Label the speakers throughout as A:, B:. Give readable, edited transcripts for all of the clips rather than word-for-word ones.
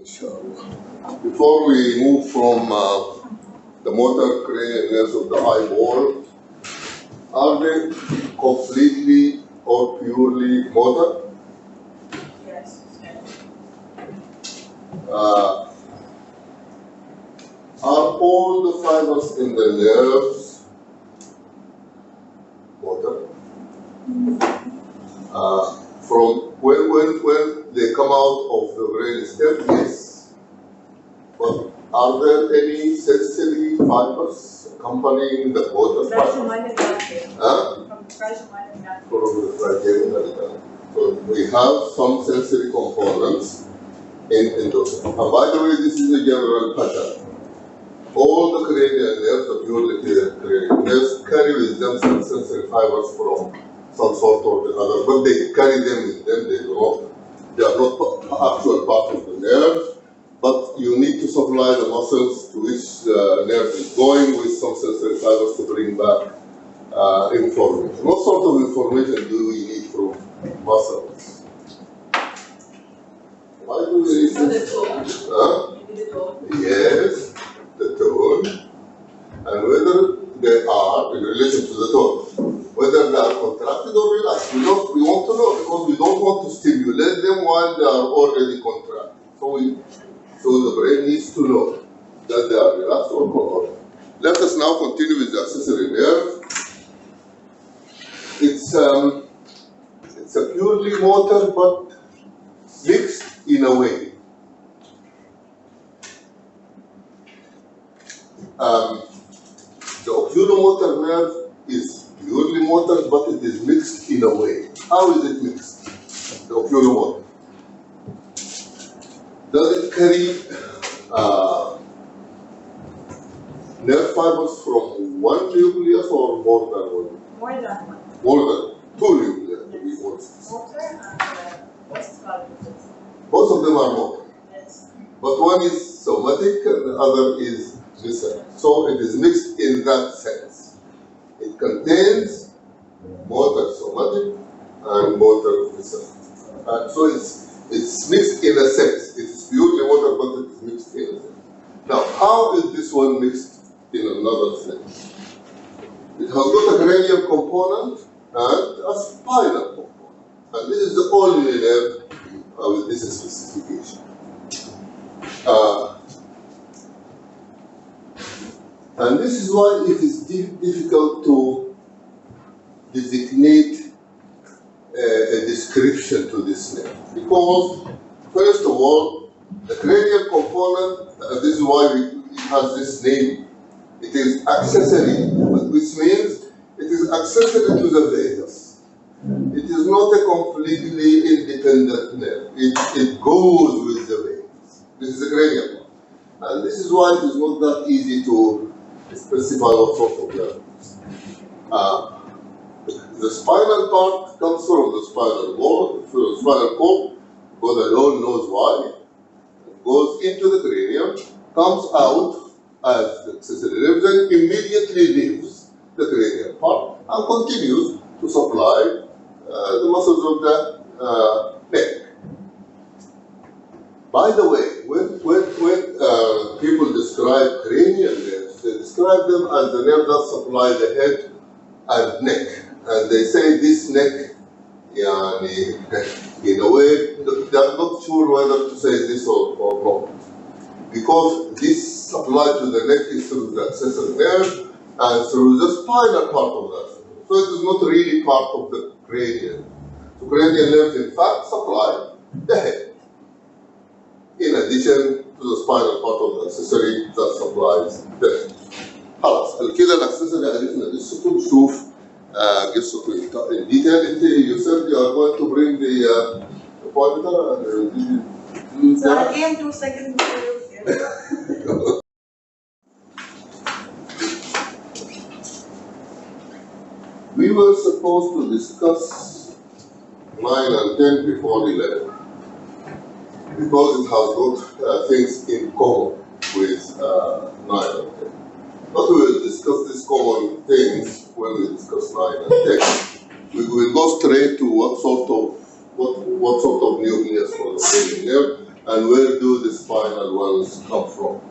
A: Before we move from the motor cranial nerves of the eyeball, are they completely or purely motor?
B: Yes.
A: Are all the fibers in the nerves motor? From when they come out of the brain stem, yes. But are there any sensory fibers accompanying the motor fibers? From the trigeminal. So we have some sensory components in those. And by the way, this is a general pattern. All the cranial nerves, the purely cranial nerves, carry with them some sensory fibers from some sort or the other, but they carry them with them. They are not actual part of the nerve, but you need to supply the muscles to which the nerve is going with some sensory fibers to bring back information. What sort of information do we need from muscles? Why do we need
B: The tone. The tone.
A: Yes, the tone, and whether they are in relation to the tone, whether they are contracted or relaxed. We want to know because we don't want to stimulate them while they are already contracted. So the brain needs to know that they are relaxed or contracted. Let us now continue with the accessory nerve. It's a purely motor, but mixed in a way. The oculomotor nerve is purely motor, but it is mixed in a way. How is it mixed? The oculomotor. Does it carry nerve fibers from one nucleus or more than one?
B: More than one.
A: More than two nuclei to be honest.
B: Motor and what's called?
A: Both of them are motor.
B: Yes.
A: But one is somatic and the other is visceral. So it is mixed in that sense. It contains motor somatic and motor visceral. So it's mixed in a sense. It is purely motor, but it is mixed in a sense. Now, how is this one mixed in another sense? It has got a cranial component and a spinal component. And this is the only nerve with this specification. And this is why it is difficult to designate a description to this nerve. Because, first of all, the cranial component, this is why it has this name. It is accessory, which means it is accessory to the vagus. It is not a completely independent nerve. It goes with the vagus. This is the cranial part. And this is why it is not that easy to specify what sort of nerve it is. The spinal part comes from the spinal cord, God alone knows why. It goes into the cranium, comes out as the accessory nerve, then immediately leaves the cranial part and continues to supply the muscles of the neck. By the way, when people describe cranial nerves, they describe them as the nerve that supply the head and neck. And they say this neck, in a way, they are not sure whether to say this or not. Because this supply to the neck is through the accessory nerve and through the spinal part of that. So it is not really part of the cranial. So cranial nerves in fact supply the head. In addition to the spinal part of the accessory that supplies the head. خلاص كده الاكسسوري عرفنا قصته نشوف قصته in detail. You said you are going to bring the pointer and
B: So again, 2 seconds before
A: We were supposed to discuss 9 and 10 before 11 because it has got things in common with 9 and 10. But we will discuss these common things when we discuss 9 and 10. We will go straight to what sort of nucleus for the cranial nerve and where do the spinal spinal ones come from.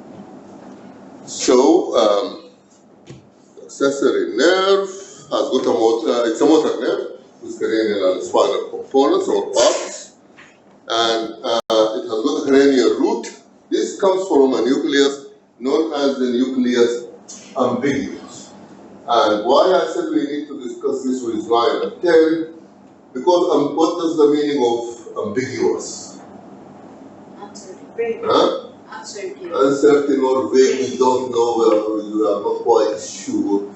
A: So, accessory nerve has got a motor, it's a motor nerve with cranial and spinal components or parts, and it has got a cranial root. This comes from a nucleus known as the nucleus ambiguous. And why I said we need to discuss this with 9 and 10, because what does the meaning of ambiguous?
B: Uncertain.
A: Huh?
B: Uncertain.
A: Uncertain or vague, you don't know, you are not quite sure.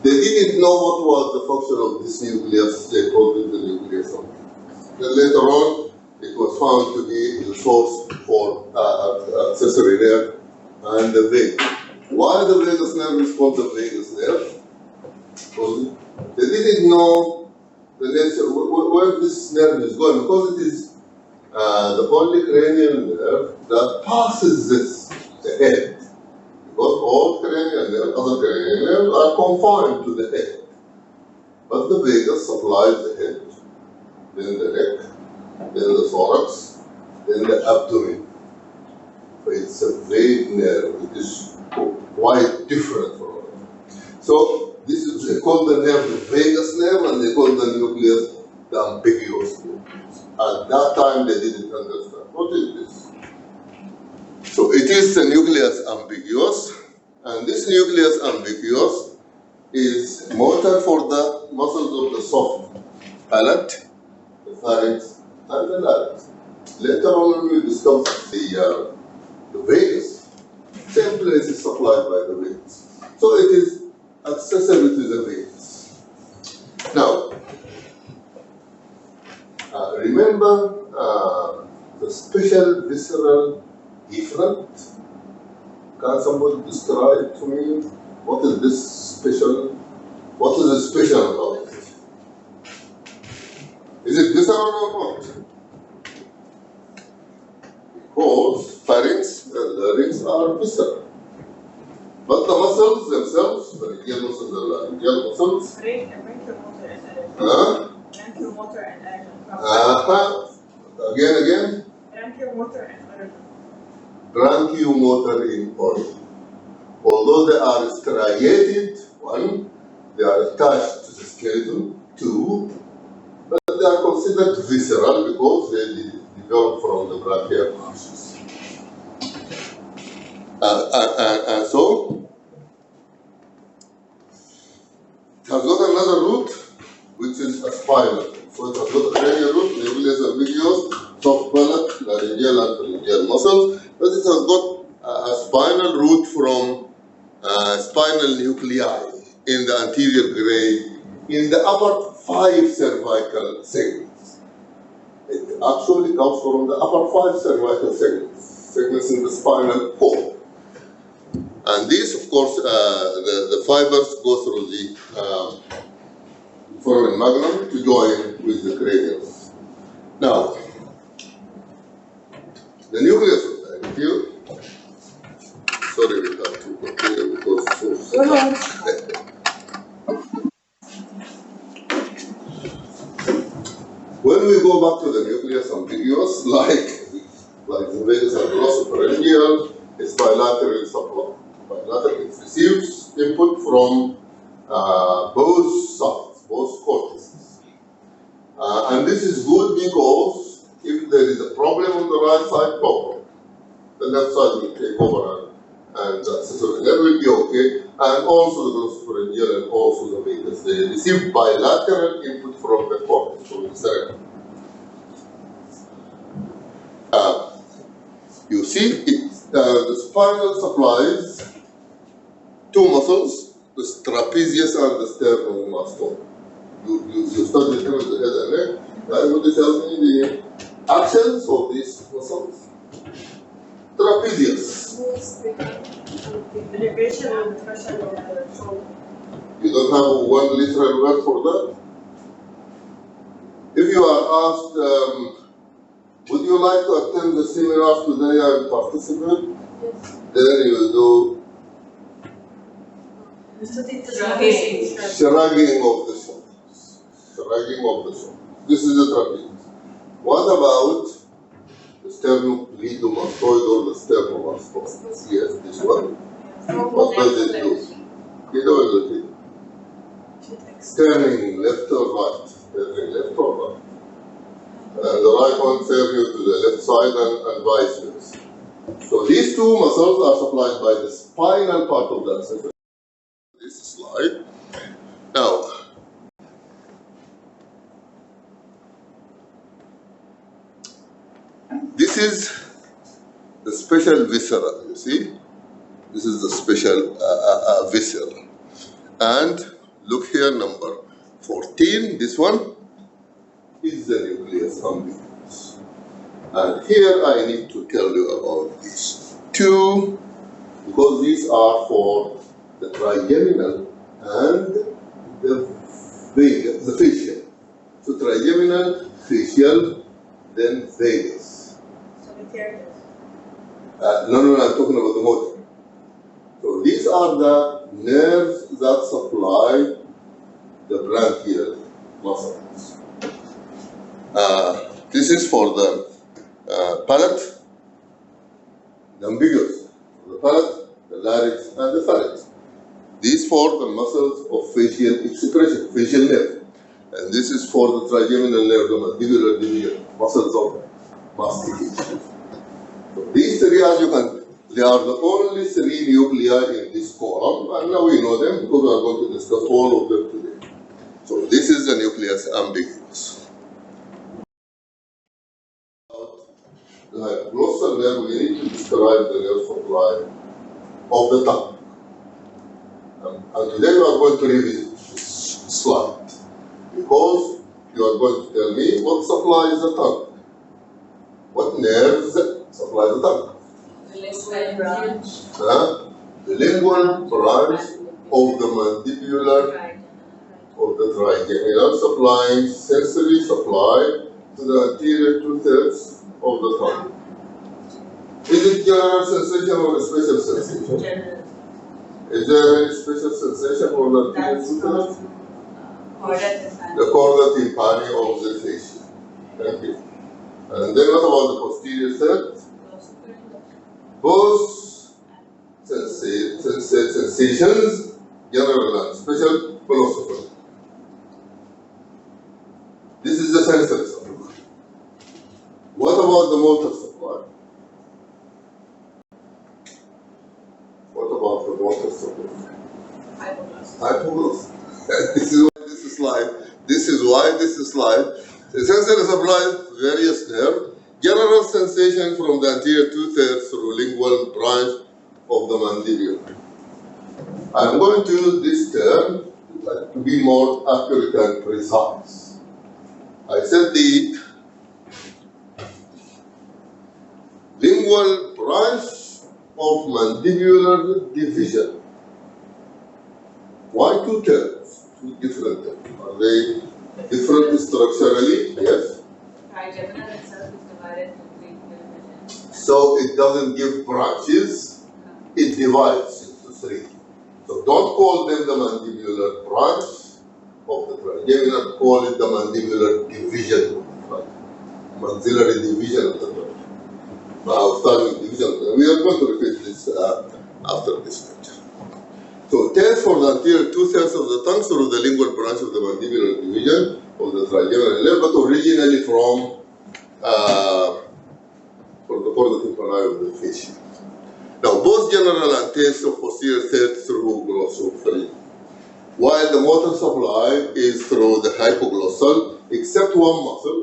A: They didn't know what was the function of this nucleus, they called it the nucleus ambiguous. Then later on, it was found to be the source for accessory nerve and the vagus. Why the vagus nerve is called the vagus nerve? Because they didn't know the nature, where this nerve is going, because it is the only cranial nerve that passes the head. Because all cranial nerves, other cranial nerves are confined to the head. But the vagus supplies the head, then the neck, then the thorax, then the abdomen. So it's a vague nerve. It is quite different from it. So this is, they call the nerve the vagus nerve, and they call the nucleus the ambiguous nucleus. At that time they didn't understand. What is this? So it is the nucleus ambiguous, and this nucleus ambiguous is motor for the muscles of the soft palate, the pharynx, and the larynx. Later on when we discuss the vagus, same place is supplied by the vagus. So it is accessory to the vagus. Now, remember the special visceral efferent? Can somebody describe to me what is this special? What is the special about it? Is it visceral or not? Because pharynx and larynx are visceral. But the muscles themselves, pharyngeal muscles and laryngeal muscles,
B: Branchial motor and action. Branchial motor and action.
A: Again.
B: Branchial motor and origin.
A: Branchiomotor in origin. Although they are striated, 1, they are attached to the skeleton, 2, but they are considered visceral because they develop from the brachial arches. And so, it has got another root, which is a spinal. So it has got a cranial root, nucleus ambiguous, soft palate, laryngeal and pharyngeal muscles, but it has got a spinal root from spinal nuclei in the anterior grade, in the upper 5 cervical segments. It actually comes from the upper 5 cervical segments in the spinal cord. And these, of course, the fibers go through the foramen magnum to join with the cranium. Now, the nucleus of the here. Sorry, we have to continue because when we go back to the nucleus ambiguous, like the vagus and glossopharyngeal, it's bilateral supply. Bilateral, it receives input from both sides, both cortices. And this is good because if there is a problem on the right side, problem, the left side will take over and the accessory nerve will be okay. And also the glossopharyngeal and also the vagus, they receive bilateral input from the cortex, from the cerebellum. You see, the spinal supplies 2 muscles, the trapezius and the sternocleidomastoid. You studied them with the head and neck. Would you tell me the actions of these muscles? Trapezius.
B: The elevation and the pressure of the shoulder.
A: You don't have one literal word for that? If you are asked, would you like to attend the seminar today and participate?
B: Yes.
A: Then you do shrugging of the shoulders. Shrugging of the shoulders. This is the trapezius. What about the sternocleidomastoid or the sternum? two muscles are supplied by the spinal part of the ancestral. This slide. Now, this is the special viscera, you see? This is the special viscera. And look here, number 14, this one is the nucleus ambiguus. And here I need to tell you about these two, because these are for the trigeminal and the facial. So trigeminal, facial, then vagus.
B: So we tear this.
A: No, I'm talking about the motor. So these are the nerves that supply the branchial muscles. This is for the palate, the ambiguous, the palate, the larynx, and the pharynx. These for the muscles of facial expression, facial nerve. And this is for the trigeminal nerve, the mandibular division, muscles of mastication. So these three, as you can, they are the only three nuclei in this column, and now we know them because we are going to discuss all of them today. So this is the nucleus ambiguus. The hypoglossal nerve, we need to describe the nerve supply of the tongue. And today we are going to revisit this slide because you are going to tell me what supplies the tongue. What nerves supply the tongue?
B: The lingual branch.
A: The lingual branch of the mandibular of the trigeminal, supplying sensory supply to the anterior 2/3 of the tongue. Is it general sensation or a special sensation?
B: General.
A: Is there any special sensation for the anterior
B: That's
A: 2/3?
B: chorda tympani.
A: The chorda tympani of the fascia. Thank you. And then what about the posterior third? Both sensations, general and special, philosopher. This is the sensory supply. What about the motor supply? What about the motor supply?
B: Hypoglossal.
A: Hypoglossal. This is why this slide. The sensory supply various nerves. General sensation from the anterior 2/3 through lingual branch of the mandibular. I'm going to use this term to be more accurate and precise. I said the lingual branch of mandibular division. Why two terms? Two different terms. Are they different structurally? Yes.
B: Trigeminal itself is divided into three divisions.
A: So it doesn't give branches, it divides into three. So don't call them the mandibular branch of the trigeminal, call it the mandibular division of the trigeminal. Maxillary division of the trigeminal. Ophthalmic division. We are going to repeat this after this lecture. So test for the anterior 2/3 of the tongue through the lingual branch of the mandibular division of the trigeminal nerve, but originally from the chorda tympani of the fascia. Now both general and taste of posterior third through glossopharyngeal, while the motor supply is through the hypoglossal, except one muscle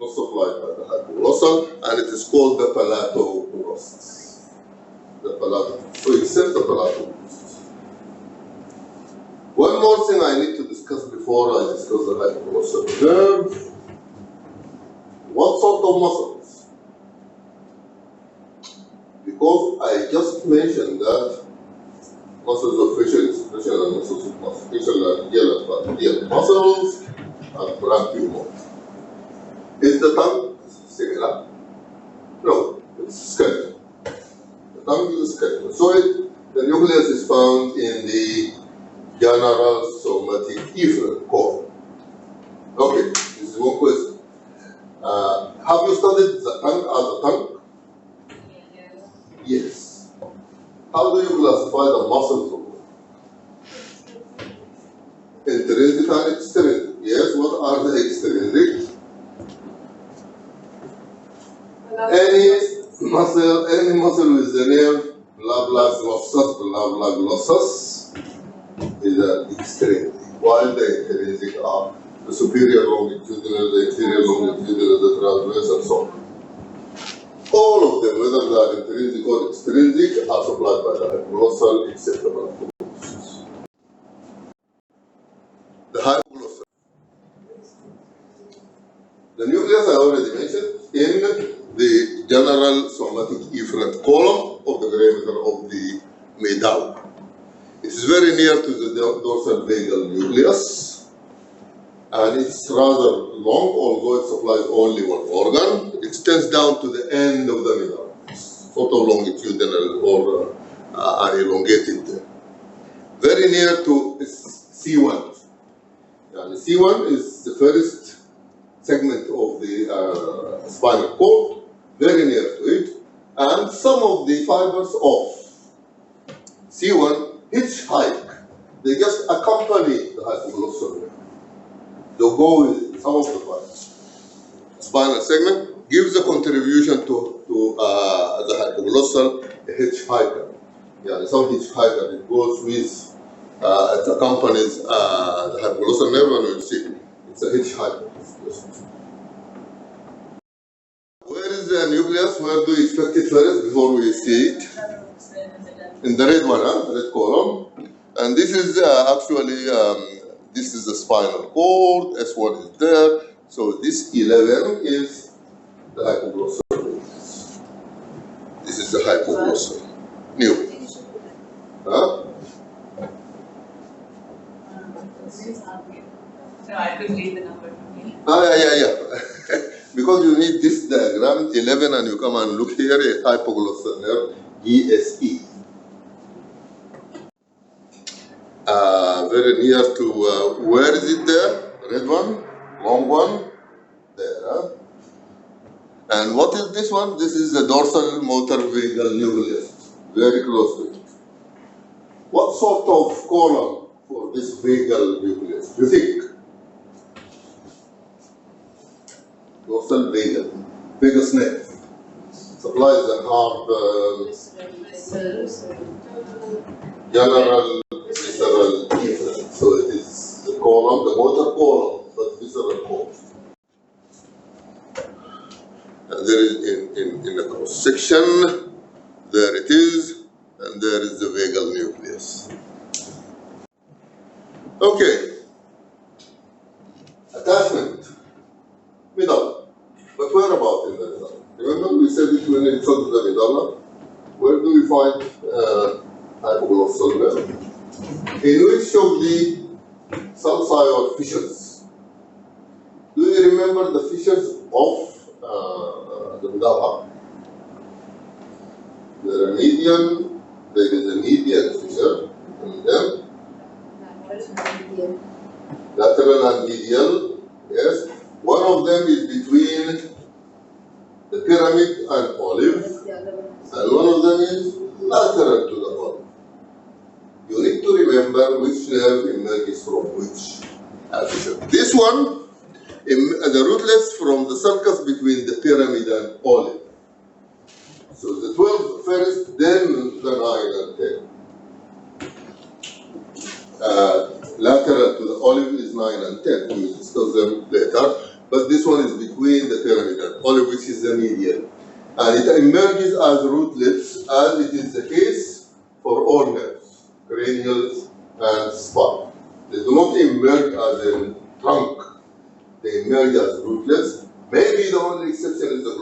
A: not supplied by the hypoglossal, and it is called the palatoprosthesis. The palatoprosthesis. So except the palatoprosthesis. One more thing I need to discuss before I discuss the hypoglossal nerve. What sort of muscles? Because I just mentioned that muscles of facial expression and muscles of mastication and genital muscles and branchial motor. Is the tongue similar? No, it's skeletal. The tongue is skeletal. So the nucleus is found in the general somatic efferent core. Okay, this is one question. Have you studied the tongue as a tongue? Yes. How do you classify the muscles of it? Intrinsic and extrinsic. Yes, what are the extrinsic? Any muscle with the nerve blah glossus is an extremity, while the intrinsic are the superior longitudinal, the inferior longitudinal, the transverse, and so on. All of them, whether they are intrinsic or extrinsic, are supplied by the hypoglossal except the hypoglossal. The hypoglossal. The nucleus I already mentioned in the general somatic efferent column of the perimeter of the medulla. It is very near to the dorsal vagal nucleus, and it's rather long, although it supplies only one organ. It extends down to the end of the medulla, sort of longitudinal or elongated. Very near to C1. And C1 is the first segment of the spinal cord, very near to it, and some of the fibers of C1 hitchhike. They just accompany the hypoglossal nerve. They go with some of the fibers. Spinal segment gives a contribution to the hypoglossal hitchhiker. Yeah, some hitchhiker, it goes with, it accompanies the hypoglossal nerve, and you'll see it's a hitchhiker. Where is the nucleus? Where do you expect it first before we see it? In the red one, the red column. And this is actually, this is the spinal cord, S1 is there. So this 11 is the hypoglossal nucleus. This is the hypoglossal nucleus. Huh?
B: So I could read the number from here.
A: Yeah. Because you need this diagram, 11, and you come and look here at hypoglossal nerve, GSE. Very near to, where is it there? Red one, long one, there. Huh? And what is this one? This is the dorsal motor vagal nucleus, very close to it. What sort of column for this vagal nucleus, do you think? Dorsal vagus nerve supplies the hard general visceral efferent. So it is the column, the motor column, but visceral column. And there is in the cross section, there it is, and there is the vagal nucleus. Okay. Attachment. Medulla. But where about in the medulla? Remember we said it when it comes to the medulla? Where do we find hypoglossal nerve? In which of the sulci or fissures? Do you remember the fissures of the medulla? There is a median fissure, and then lateral and medial, yes. One of them is between the pyramid and olive, and one of them is lateral to the olive. You need to remember which nerve emerges from which fissure. This one, the rootlets from the sulcus between the pyramid and olive. So the 12 first, then the 9 and 10. Lateral to the olive is 9 and 10. We will discuss them later. But this one is between the pyramid and olive, which is the median. And it emerges as rootlets, as it is the case for all nerves, cranials and spine. They do not emerge as a trunk. They emerge as rootlets. Maybe the only exception is the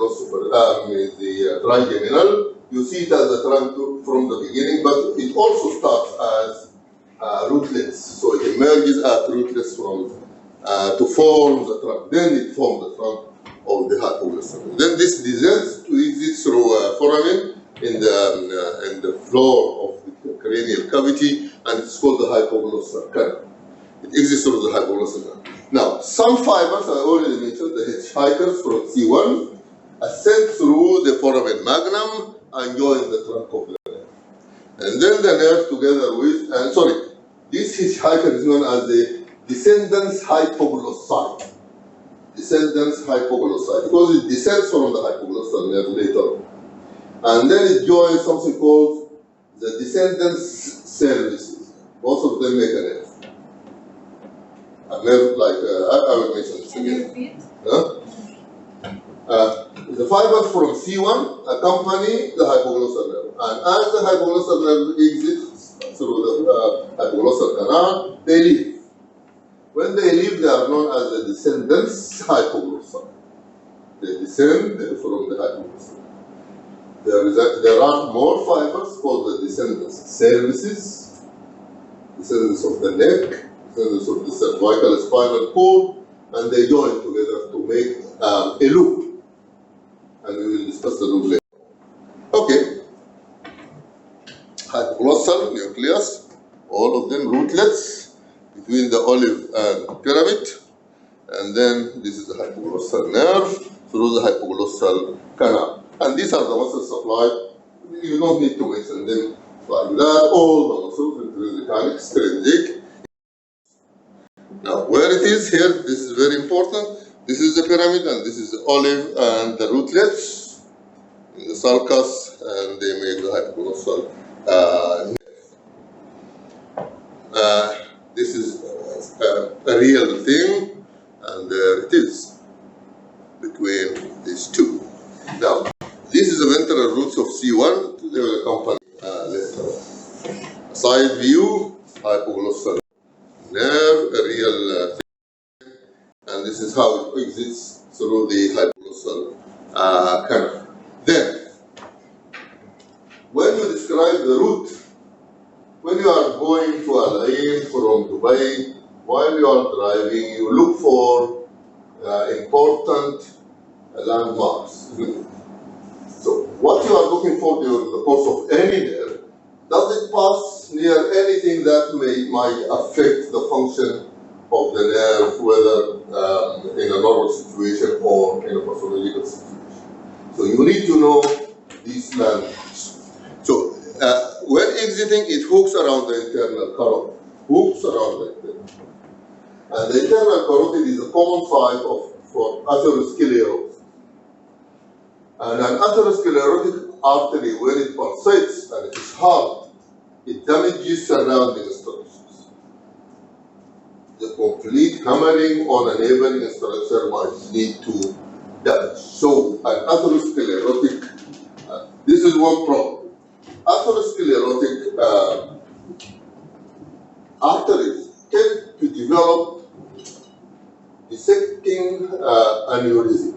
A: trigeminal. You see it as a trunk from the beginning, but it also starts as rootlets. So it emerges as rootlets to form the trunk. Then it forms the trunk of the hypoglossal. Then this descends to exit through a foramen in the floor of the cranial cavity, and it's called the hypoglossal canal. It exits through the hypoglossal canal. Now, some fibers, I already mentioned, the hitchhikers from C1, ascend through the foramen magnum and join the trunk of the nerve. And then the nerve together with, this hitchhiker is known as the descendens hypoglossi. Descendens hypoglossi, because it descends from the hypoglossal nerve later on. And then it joins something called the descendants services, both of them make a nerve. A nerve like, I will mention this
B: Can you
A: again.
B: repeat?
A: Huh? The fibers from C1 accompany the hypoglossal nerve, and as the hypoglossal nerve exits through the hypoglossal canal, they leave. When they leave, they are known as the descendants hypoglossal. They descend from the hypoglossal. There are more fibers called the descendants cervices, descendants of the neck, descendants of the cervical spinal cord, and they join together to make a loop. And we will discuss the loop later. Okay. Hypoglossal nucleus, all of them rootlets between the olive and pyramid, and then this is the hypoglossal nerve through the hypoglossal canal. And these are the muscles supplied. You don't need to mention them like that. All the muscles, intrinsic, extrinsic. Now, where it is here, this is very important. This is the pyramid, and this is the olive and the rootlets in the sulcus, and they make the hypoglossal nerve. This is a real thing, and there it is between these two. Now, this is the ventral roots of C1. They will accompany later. Side view, hypoglossal nerve, a real thing, and this is how it exits through the hypoglossal canal. Then, when you describe the route, when you are going to Al Ain from Dubai, while you are driving, you look for important landmarks. So, what you are looking for during the course of any nerve, does it pass near anything that might affect the function of the nerve, whether in a normal situation or in a pathological situation? So you need to know these landmarks. So when exiting, it hooks around the internal carotid. Hooks around the internal. And the internal carotid is a common site for atherosclerosis. And an atherosclerotic artery, when it pulsates and it is hard, it damages surrounding structures. The complete hammering on a neighboring structure might lead to damage. So, an atherosclerotic, this is one problem. Atherosclerotic arteries tend to develop dissecting aneurysms.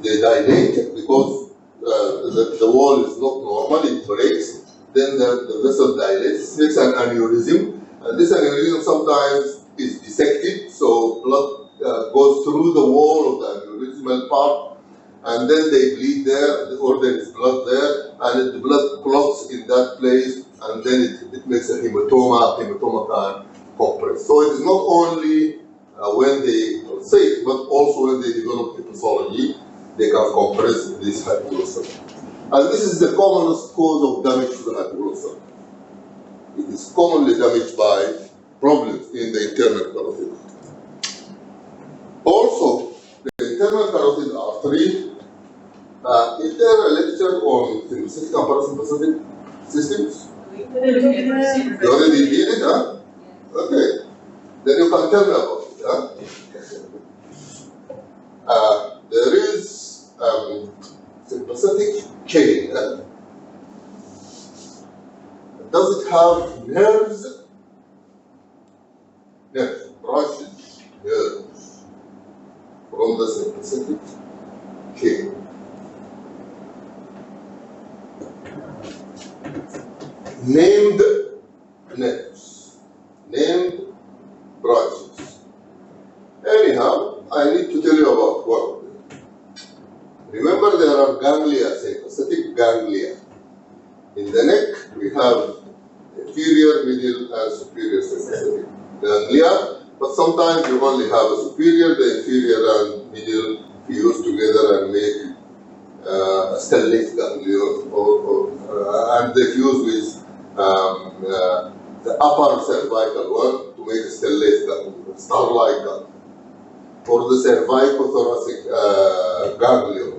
A: They dilate because the wall is not normal, it breaks, then the vessel dilates, makes an aneurysm, and this aneurysm sometimes is dissected, so blood goes through the wall of the aneurysmal part, and then they bleed there, or there is blood there, and the blood clots in that place, and then it makes a hematoma can compress. So it is not only when they pulsate, but also when they develop pathology, they can compress this hypoglossal. And this is the commonest cause of damage to the hypoglossal. It is commonly damaged by problems in the internal carotid. Also, the internal carotid artery, is there a lecture on sympathetic and parasympathetic systems? You already did it, huh? Okay. Then you can tell me about it, huh? There is sympathetic chain. Does it have nerves? Nerves, branches, nerves from the sympathetic chain. Named nerves, named branches. Anyhow, I need to tell you about one of them. Remember, there are ganglia, sympathetic ganglia. In the neck, we have inferior, middle, and superior sympathetic ganglia, but sometimes you only have a superior, the inferior and middle fuse together and make a stellate ganglion, and they fuse with the upper cervical one to make a stellate ganglion, star-like ganglion, or the cervicothoracic ganglion.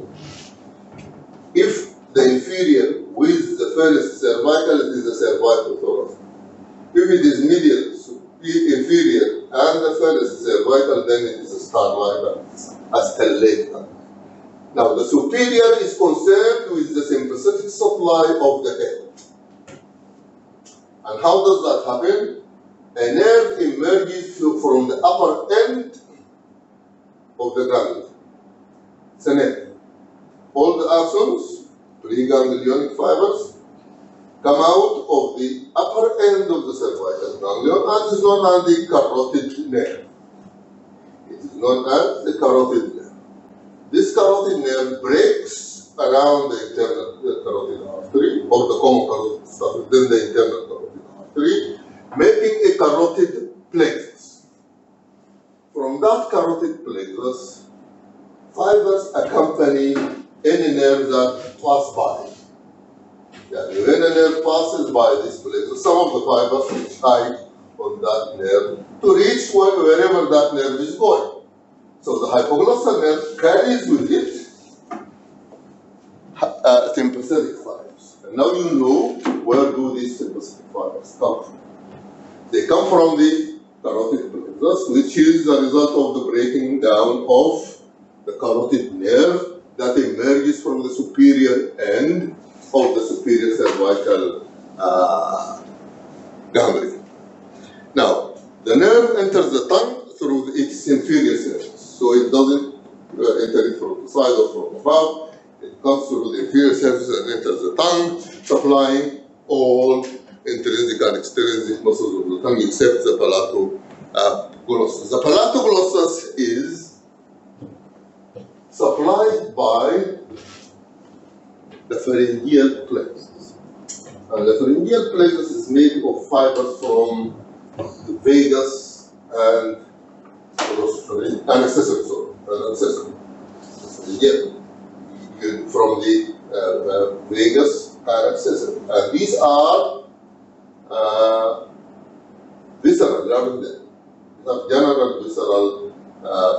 A: If the inferior with the first cervical, it is the cervicothoracic. If it is medial, inferior, and the first cervical, then it is a sternital, a stellate. Now, the superior is concerned with the sympathetic supply of the head. And how does that happen? A nerve emerges from the upper end of the gland. It's a nerve. All the axons, preganglionic fibers, come out of the upper end of the cervical ganglion and is known as the carotid nerve. It is known as the carotid nerve. This carotid nerve breaks around the internal carotid artery, or the common carotid artery, then the internal carotid artery, making a carotid plexus. From that carotid plexus, fibers accompany any nerve that pass by. When a nerve passes by this plexus, some of the fibers hitchhike on that nerve to reach wherever that nerve is going. So the hypoglossal nerve carries with it sympathetic fibers. And now you know where do these sympathetic fibers come from. They come from the carotid plexus, which is the result of the breaking down of the carotid nerve that emerges from the superior end of the superior cervical ganglion. Now, the nerve enters the tongue through its inferior surface. So it doesn't enter it from the side or from above. It comes through the inferior surface and enters the tongue, supplying all intrinsic and extrinsic muscles of the tongue except the palatoglossus. The palatoglossus is supplied by the pharyngeal plexus. And the pharyngeal plexus is made of fibers from the vagus and accessory, from the vagus and accessory. And these are visceral, rather than general visceral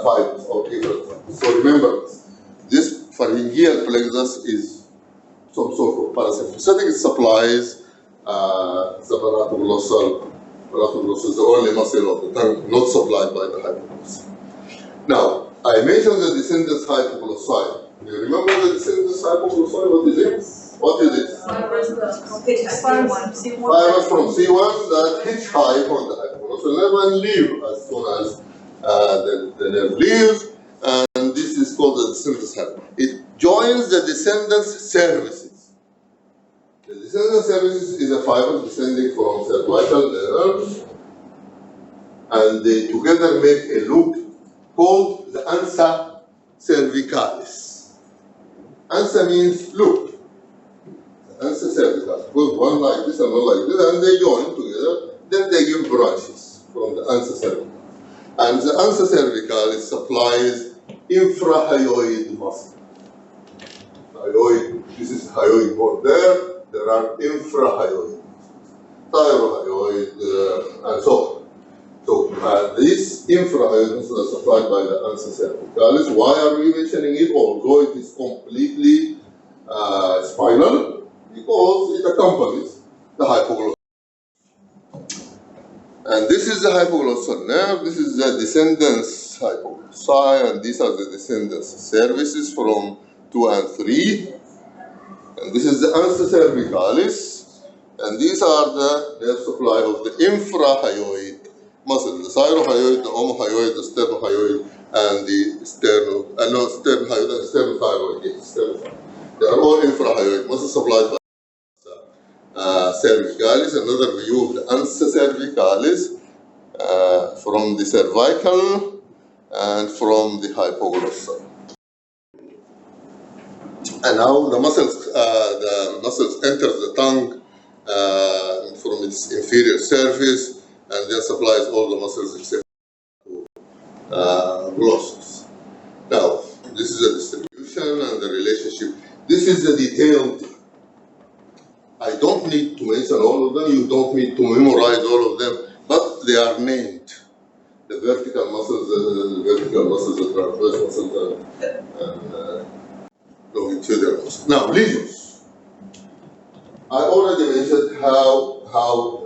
A: fibers or different fibers. So remember this pharyngeal plexus is some sort of parasympathetic. It supplies the palatoglossal. Palatoglossal is the only muscle of the tongue not supplied by the hypoglossal. Now, I mentioned the descendants hypoglossi. Do you remember the descendants hypoglossi? What is it? What is it?
B: Fibers
A: from C1 that hitchhike on the hypoglossal nerve and leave as soon as the nerve leaves, and this is called the descendants hypoglossi. It joins the descendants cervices. The descendants cervices is a fiber descending from cervical nerve, and they together make a loop called the ansa cervicalis. Ansa means loop. The ansa cervicalis goes one like this and one like this, and they join together. Then they give branches from the ansa cervicalis. And the ansa cervicalis supplies infrahyoid muscle. Hyoid, this is hyoid bone there. There are infrahyoid muscles, thyrohyoid, and so on. So these infrahyoid muscles are supplied by the ansa cervicalis. Why are we mentioning it? Although it is completely spinal, because it accompanies the hypoglossal. And this is the hypoglossal nerve. This is the descendants hypoglossi, and these are the descendants cervices from 2 and 3. And this is the ansa cervicalis, and these are the nerve supply of the infrahyoid muscles, the thyrohyoid, the omohyoid, the sternohyoid, and the sternohyoid and sternothyroid. They are all infrahyoid muscles supplied by cervicalis. Another view of the ansa cervicalis from the cervical and from the hypoglossal. And now the muscles enter the tongue from its inferior surface, and then supplies all the muscles except glossus. Now, this is the distribution and the relationship. This is the detailed. I don't need to mention all of them. You don't need to memorize all of them, but they are named. The vertical muscles, the transverse muscles, and longitudinal muscles. Now, lesions. I already mentioned how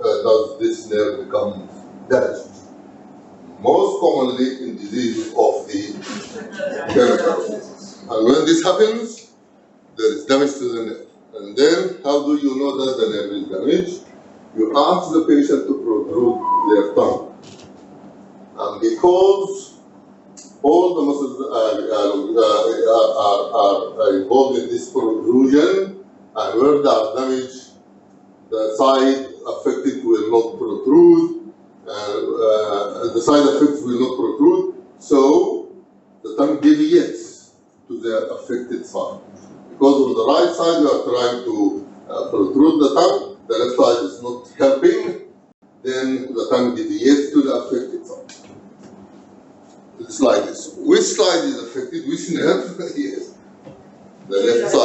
A: does this nerve become damaged. Most commonly in diseases of the nerve. And when this happens, there is damage to the nerve. And then, how do you know that the nerve is damaged? You ask the patient to protrude their tongue. And because all the muscles are involved in this protrusion, and where they are damaged, the side affected will not protrude, the side effects will not protrude, so the tongue deviates to the affected side. Because on the right side you are trying to protrude the tongue, the left side is not helping, then the tongue deviates to the affected side. It's like this. Which side is affected? Which nerve? Yes. The left side.